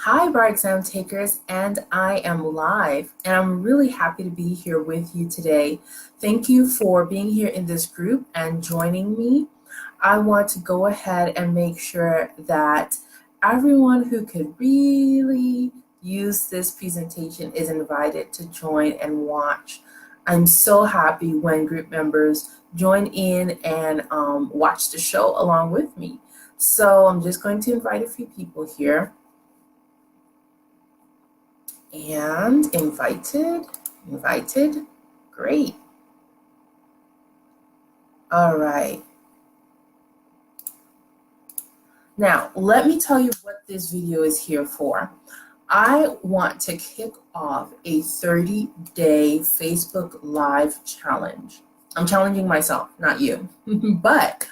Hi, bar exam takers, and I am live, and I'm really happy to be here with you today. Thank you for being here in this group and joining me. I want to go ahead and make sure that everyone who could really use this presentation is invited to join and watch. I'm so happy when group members join in and watch the show along with me. So I'm just going to invite a few people here. And invited, great. All right. Now, let me tell you what this video is here for. I want to kick off a 30-day Facebook Live challenge. I'm challenging myself, not you. But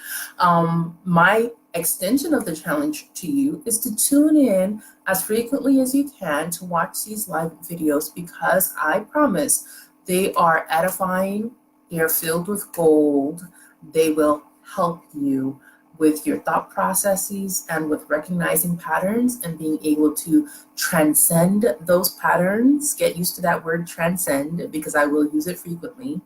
my extension of the challenge to you is to tune in as frequently as you can to watch these live videos, because I promise they are edifying, they are filled with gold, they will help you with your thought processes and with recognizing patterns and being able to transcend those patterns. Get used to that word transcend, because I will use it frequently.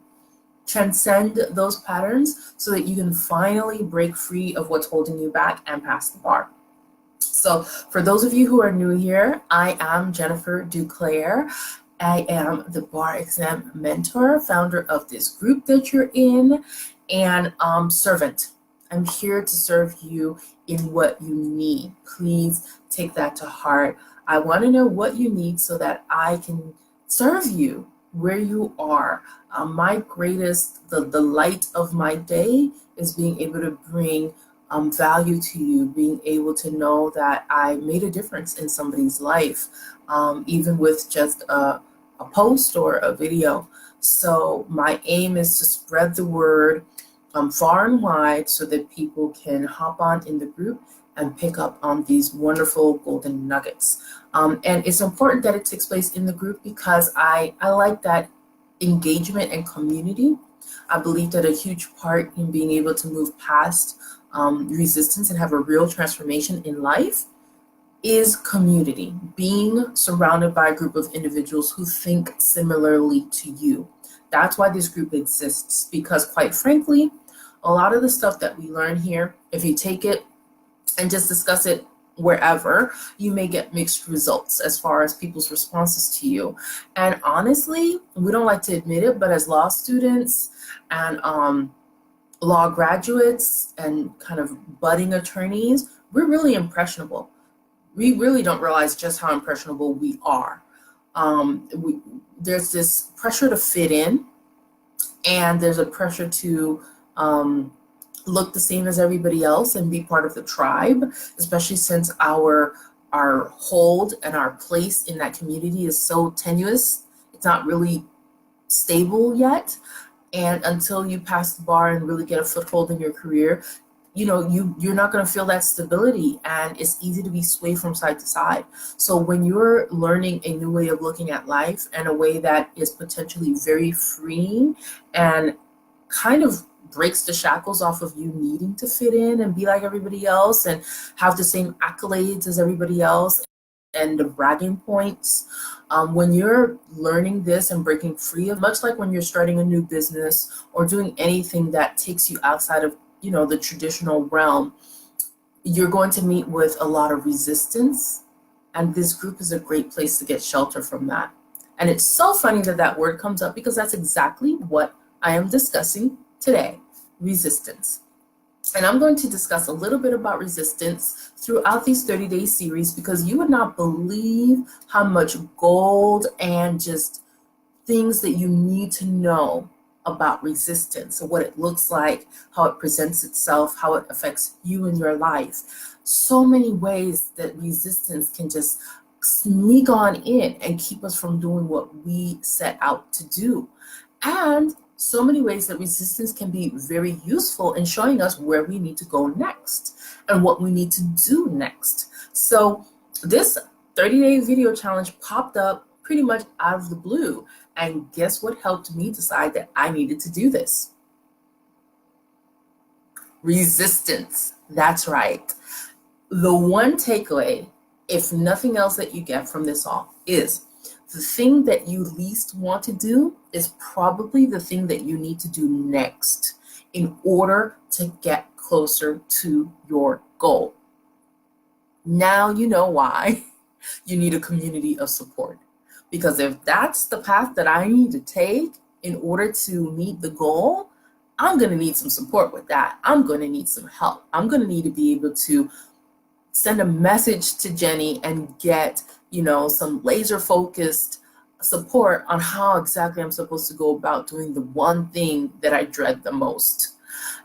Transcend those patterns so that you can finally break free of what's holding you back and pass the bar. So for those of you who are new here, I am Jennifer Duclair. I am the bar exam mentor, founder of this group that you're in, and servant. I'm here to serve you in what you need. Please take that to heart. I want to know what you need so that I can serve you where you are. My greatest, the light of my day is being able to bring value to you, being able to know that I made a difference in somebody's life, even with just a post or a video. So my aim is to spread the word far and wide so that people can hop on in the group and pick up on these wonderful golden nuggets. And it's important that it takes place in the group because I like that engagement and community. I believe that a huge part in being able to move past resistance and have a real transformation in life is community, being surrounded by a group of individuals who think similarly to you. That's why this group exists, because quite frankly, a lot of the stuff that we learn here, if you take it and just discuss it wherever, you may get mixed results as far as people's responses to you. And honestly, we don't like to admit it, but as law students and law graduates and kind of budding attorneys, we're really impressionable. We really don't realize just how impressionable we are. There's this pressure to fit in, and there's a pressure to look the same as everybody else and be part of the tribe, especially since our hold and our place in that community is so tenuous. It's not really stable yet. And until you pass the bar and really get a foothold in your career, you're not going to feel that stability, and it's easy to be swayed from side to side. So when you're learning a new way of looking at life and a way that is potentially very freeing and kind of breaks the shackles off of you needing to fit in and be like everybody else and have the same accolades as everybody else and the bragging points, when you're learning this and breaking free of, much like when you're starting a new business or doing anything that takes you outside of the traditional realm, you're going to meet with a lot of resistance, and this group is a great place to get shelter from that. And it's so funny that that word comes up, because that's exactly what I am discussing today: resistance. And I'm going to discuss a little bit about resistance throughout these 30-day series, because you would not believe how much gold and just things that you need to know about resistance, so what it looks like, how it presents itself, how it affects you in your life. So many ways that resistance can just sneak on in and keep us from doing what we set out to do. And so many ways that resistance can be very useful in showing us where we need to go next and what we need to do next. So this 30-day video challenge popped up pretty much out of the blue. And guess what helped me decide that I needed to do this? Resistance. That's right. The one takeaway if nothing else that you get from this all is the thing that you least want to do is probably the thing that you need to do next in order to get closer to your goal. Now you know why you need a community of support. Because if that's the path that I need to take in order to meet the goal, I'm going to need some support with that. I'm going to need some help. I'm going to need to be able to send a message to Jenny and get, some laser focused support on how exactly I'm supposed to go about doing the one thing that I dread the most.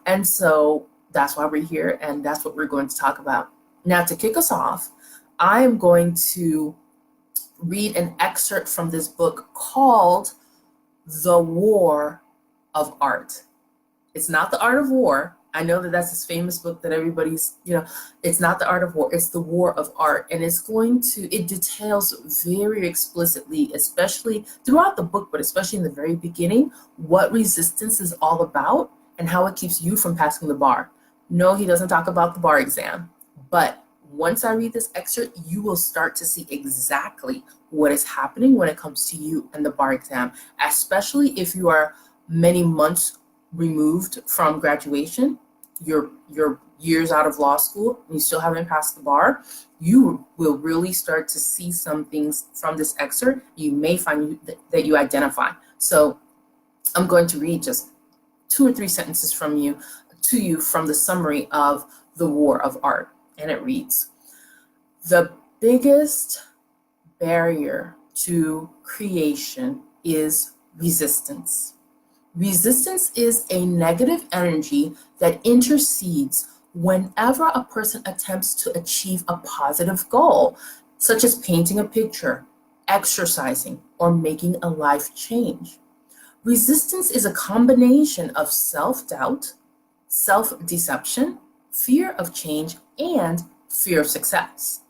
And so that's why we're here, and that's what we're going to talk about. Now, to kick us off, I am going to read an excerpt from this book called The War of Art. It's not The Art of War. I know that that's this famous book that everybody's, it's not The Art of War, it's The War of Art. And it details very explicitly, especially throughout the book, but especially in the very beginning, what resistance is all about and how it keeps you from passing the bar. No, he doesn't talk about the bar exam, but once I read this excerpt, you will start to see exactly what is happening when it comes to you and the bar exam, especially if you are many months removed from graduation, you're years out of law school, and you still haven't passed the bar. You will really start to see some things from this excerpt you may find that you identify. So I'm going to read just 2 or 3 sentences to you from the summary of The War of Art. And it reads, "The biggest barrier to creation is resistance. Resistance is a negative energy that intercedes whenever a person attempts to achieve a positive goal, such as painting a picture, exercising, or making a life change. Resistance is a combination of self-doubt, self-deception, fear of change, and fear of success.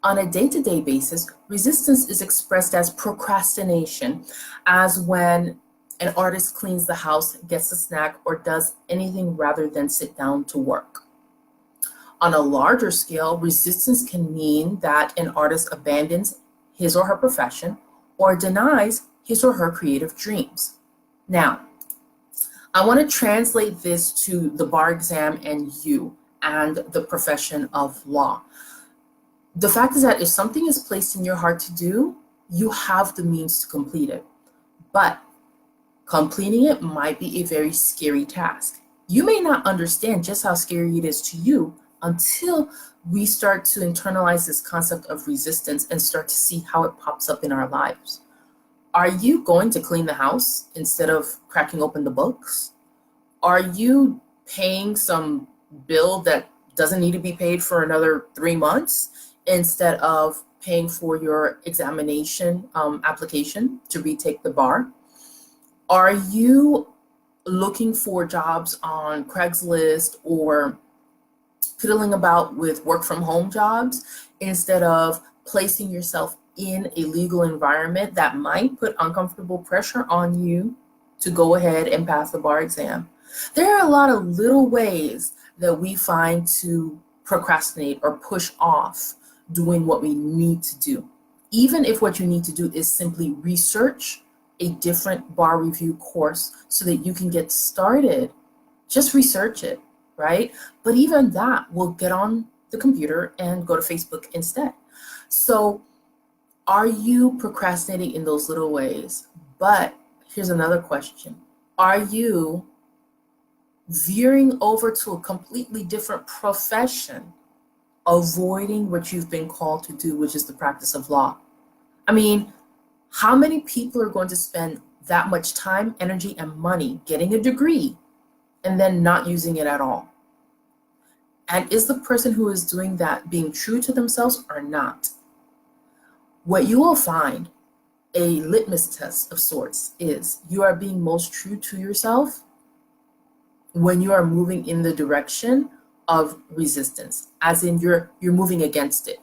On a day-to-day basis, resistance is expressed as procrastination, as when an artist cleans the house, gets a snack, or does anything rather than sit down to work. On a larger scale, resistance can mean that an artist abandons his or her profession or denies his or her creative dreams. Now, I want to translate this to the bar exam and you and the profession of law. The fact is that if something is placed in your heart to do, you have the means to complete it. But completing it might be a very scary task. You may not understand just how scary it is to you until we start to internalize this concept of resistance and start to see how it pops up in our lives. Are you going to clean the house instead of cracking open the books? Are you paying some bill that doesn't need to be paid for another 3 months instead of paying for your examination application to retake the bar? Are you looking for jobs on Craigslist or fiddling about with work from home jobs instead of placing yourself in a legal environment that might put uncomfortable pressure on you to go ahead and pass the bar exam? There are a lot of little ways that we find to procrastinate or push off doing what we need to do. Even if what you need to do is simply research a different bar review course so that you can get started. Just research it, right? But even that, will get on the computer and go to Facebook instead. So are you procrastinating in those little ways? But here's another question. Are you veering over to a completely different profession, avoiding what you've been called to do, which is the practice of law? I mean, how many people are going to spend that much time, energy, and money getting a degree and then not using it at all? And is the person who is doing that being true to themselves or not? What you will find, a litmus test of sorts, is you are being most true to yourself when you are moving in the direction of resistance, as in you're moving against it.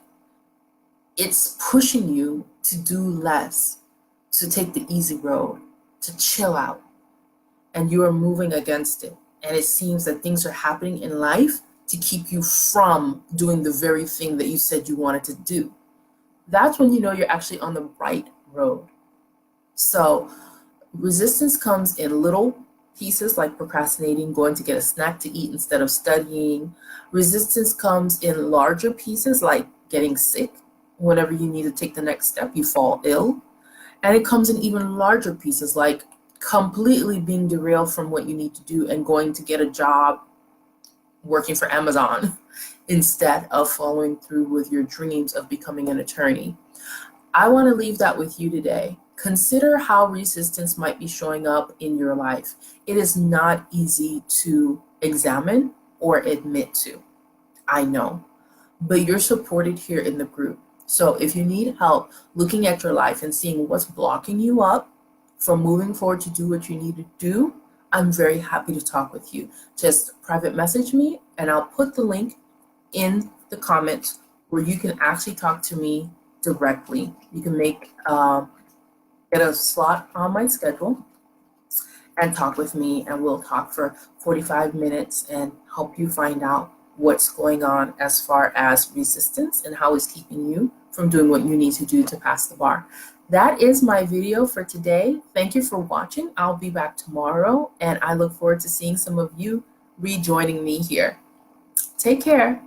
It's pushing you to do less, to take the easy road, to chill out, and you are moving against it. And it seems that things are happening in life to keep you from doing the very thing that you said you wanted to do. That's when you know you're actually on the right road. So resistance comes in little pieces like procrastinating, going to get a snack to eat instead of studying. Resistance comes in larger pieces like getting sick. Whenever you need to take the next step, you fall ill. And it comes in even larger pieces like completely being derailed from what you need to do and going to get a job working for Amazon instead of following through with your dreams of becoming an attorney. I want to leave that with you today. Consider how resistance might be showing up in your life. It is not easy to examine or admit to. I know, but you're supported here in the group. So if you need help looking at your life and seeing what's blocking you up from moving forward to do what you need to do, I'm very happy to talk with you. Just private message me and I'll put the link in the comments where you can actually talk to me directly. You can get a slot on my schedule and talk with me, and we'll talk for 45 minutes and help you find out what's going on as far as resistance and how it's keeping you from doing what you need to do to pass the bar. That is my video for today. Thank you for watching. I'll be back tomorrow, and I look forward to seeing some of you rejoining me here. Take care.